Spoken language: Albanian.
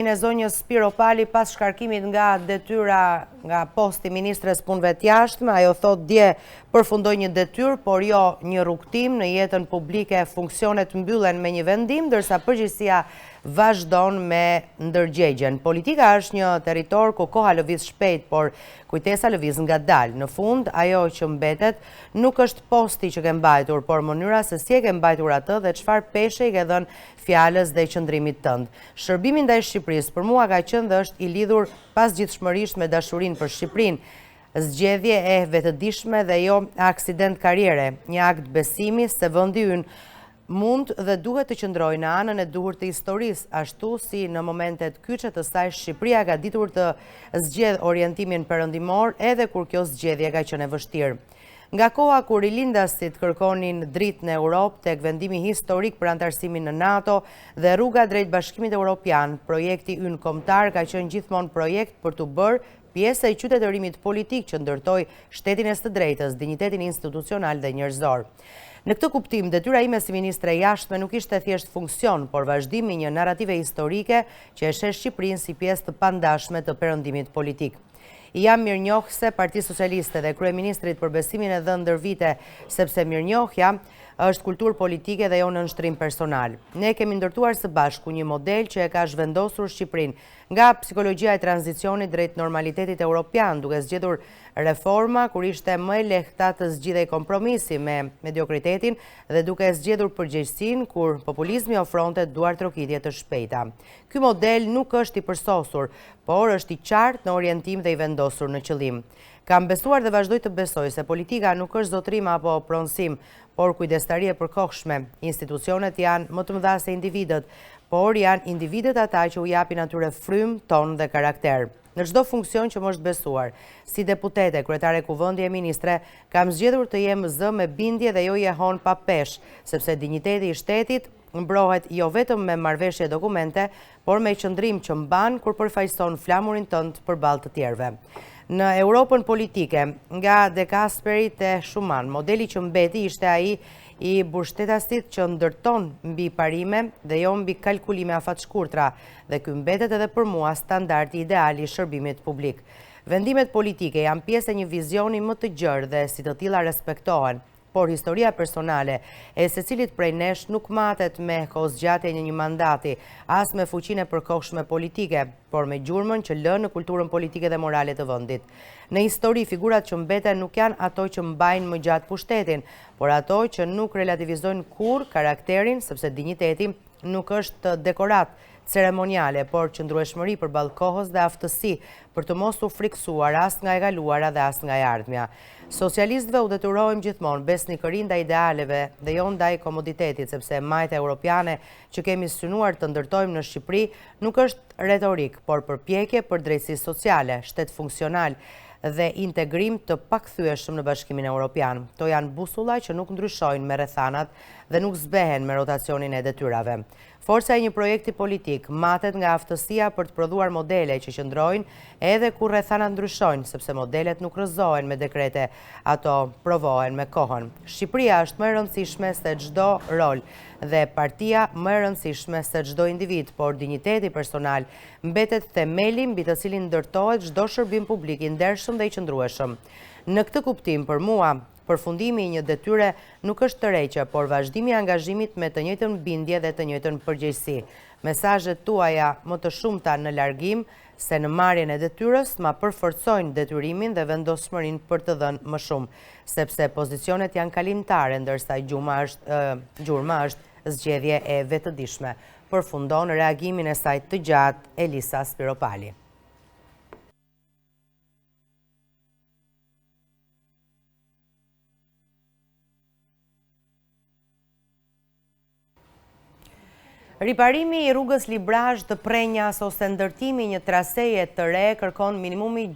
E zonjës Spiropali pas shkarkimit nga detyra nga posti ministres punëve të jashtme, ajo thot dje përfundoi një detyrë, por jo një rrugtim në jetën publike, funksionet mbyllen me një vendim, ndërsa përgjegjësia vazhdon me ndërgjegjen. Politika është një territor ku koha lëviz shpejt, por kujtesa lëviz ngadalë. Në fund, ajo që mbetet nuk është posti që ke mbajtur, por mënyra se si e ke mbajtur atë dhe çfarë peshe i ke dhënë fjalës dhe qëndrimit tënd. Shërbimi ndaj Shqipërisë për mua ka qenë dhe është i lidhur pasgjithshmërisht me dashurinë për Shqipërinë, zgjedhje e vetëdijshme dhe jo aksident karriere, një akt besimi se vendi ynë mund dhe duhet të qëndrojë në anën e duhur të historisë, ashtu si në momentet kyçe të saj Shqipëria ka ditur të zgjedh orientimin perëndimor edhe kur kjo zgjedhje ka qenë e vështirë. Nga koha kur rilindasit kërkonin dritë në Europë tek vendimi historik për antarësimin në NATO dhe rruga drejt Bashkimit Evropian, projekti ynë kombëtar ka qenë gjithmonë projekt për të bërë pjesë e qytetërimit politik që ndërtoi shtetin e së drejtës, dinjitetin institucional dhe njerëzor. Në këtë kuptim, detyra ime si ministre e jashtme nuk ishte thjesht funksion, por vazhdimi një narrative historike që e sheh Shqipërinë si pjesë të pandashme të perëndimit politik. I jam mirënjohëse Partisë Socialiste dhe kryeministrit për besimin e dhënë ndër vite, sepse mirënjohja është kulturë politike dhe jo nënshtrim personal. Ne kemi ndërtuar së bashku një model që e ka zhvendosur Shqipërinë nga psikologjia e tranzicionit drejt normalitetit evropian, duke zgjedhur reforma kur ishte më e lehta të zgjidhej kompromisi me mediokritetin dhe duke zgjedhur përgjegjësinë kur populizmi ofronte duartrokitje të shpejta. Ky model nuk është i përsosur, por është i qartë në orientim dhe i vendosur në qëllim. Kam besuar dhe vazhdoj të besoj se politika nuk është zotrim apo pronësim, por kujdestari e përkohshme. Institucionet janë më të mëdha se individët, por janë individët ata që u japin atyre frymë, tonë dhe karakter. Në çdo funksion që më është besuar, si deputete, kryetare kuvendie e ministre, kam zgjedhur të jem zë me bindje dhe jo jehon pa peshë, sepse dinjiteti i shtetit mbrohet jo vetëm me marrëveshje dokumente, por me qëndrim që mban kur përfaqëson flamurin tënd përballë të tjerëve. Në Europën politike, nga De Gasperi te Schuman, modeli që mbeti ishte ai i mbështetasit që ndërton mbi parime dhe jo mbi kalkulime afatshkurtra, dhe ky mbetet edhe për mua standardi ideal i shërbimit publik. Vendimet politike janë pjesë e një vizioni më të gjerë dhe si të tilla respektohen, por historia personale e secilit prej nesh nuk matet me kohëzgjatjen e një mandati, as me fuqinë e përkohshme politike, por me gjurmën që lë në kulturën politike dhe morale të vendit. Në histori, figurat që mbeten nuk janë ato që mbajnë më gjatë pushtetin, por ato që nuk relativizojnë kurrë karakterin, sepse dinjiteti nuk është dekorat ceremoniale, por qëndrueshmëri përballë kohës dhe aftësi për të mos u friksuar as nga e kaluara dhe as nga e ardhmja. Socialistëve u detyrojmë gjithmonë besnikëri ndaj idealeve dhe jo ndaj komoditetit, sepse majta europiane që kemi synuar të ndërtojmë në Shqipëri nuk është retorik, por përpjekje për drejtësi sociale, shtet funksional dhe integrim të pakthyeshëm në Bashkimin Evropian. To janë busulla që nuk ndryshojnë me rrethanat dhe nuk zbehen me rotacionin e detyrave. Forca e një projekti politik matet nga aftësia për të prodhuar modele që qëndrojnë edhe kur rrethanat ndryshojnë, sepse modelet nuk rrëzohen me dekrete, ato provohen me kohën. Shqipëria është më e rëndësishme se çdo rol dhe partia më e rëndësishme se çdo individ, por dinjiteti personal mbetet themeli mbi të cilin ndërtohet çdo shërbim publik i ndershëm dhe i qëndrueshëm. Në këtë kuptim, për mua, përfundimi i një detyre nuk është tërheqje, por vazhdimi i angazhimit me të njëjtën bindje dhe të njëjtën përgjegjësi. Mesazhet tuaja më të shumta në largim se në marrjen e detyrës ma përforcojnë detyrimin dhe vendosmërinë për të dhënë më shumë, sepse pozicionet janë kalimtare, ndërsa gjurma është zgjedhje e vetëdijshme. Përfundon reagimin e saj të gjatë Elisa Spiropali. Riparimi i rrugës Librazh të Prenjas ose ndërtimi një traseje të re kërkon minimumi